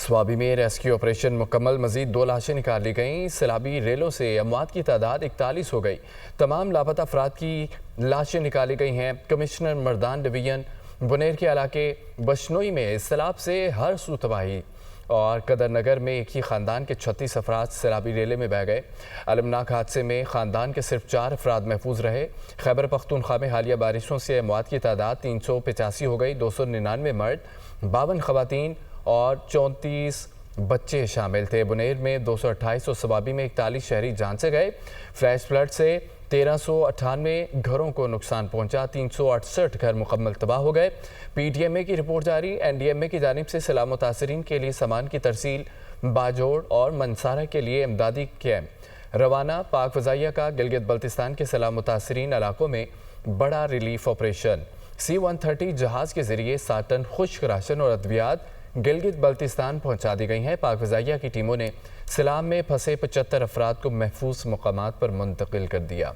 स्वाबी में rescue operation मुकम्मल, मजीद 2 लाशें निकाल ली गईं। सैलाबी रेलों से अमवात की तादाद 41 हो गई। तमाम लापता अफराद की लाशें निकाली गई हैं। कमिश्नर मर्दान डिवीजन बुनेर के इलाके बशनोई में सैलाब से हर सू तबाही और कदर नगर में एक ही ख़ानदान के 36 अफराद सैलाबी रेले में बह गए। अलमनाक हादसे में ख़ानदान के सिर्फ 4 अफराद महफूज रहे। खैबर पख्तूनख्वा में हालिया बारिशों से अमवात की तादाद 385 हो गई। 299 मर्द, 52 ख़वातीन और 34 बच्चे शामिल थे। बुनेर में 228 और सवाबी में 41 शहरी जान से गए। फ्लैश फ्लड से 1398 घरों को नुकसान पहुंचा। 368 घर मुकम्मल तबाह हो गए। PTMA की रिपोर्ट जारी। NDMA की जानिब से सैलाब मुतासरीन के लिए सामान की तरसील, बाजोड़ और मनसारा के लिए इमदादी कैंप रवाना। पाक फ़ज़ाइया का गिलगित बल्तिस्तान के सैलाब मुतासरीन इलाकों में बड़ा रिलीफ ऑपरेशन। C-130 जहाज़ के ज़रिए 7 टन खुश्क राशन और अद्वियात गिलगित बल्तिस्तान पहुंचा दी गई हैं। पाक फ़ज़ाइया की टीमों ने सैलाब में फंसे 75 अफराद को महफूज मकामात पर मुंतकिल कर दिया।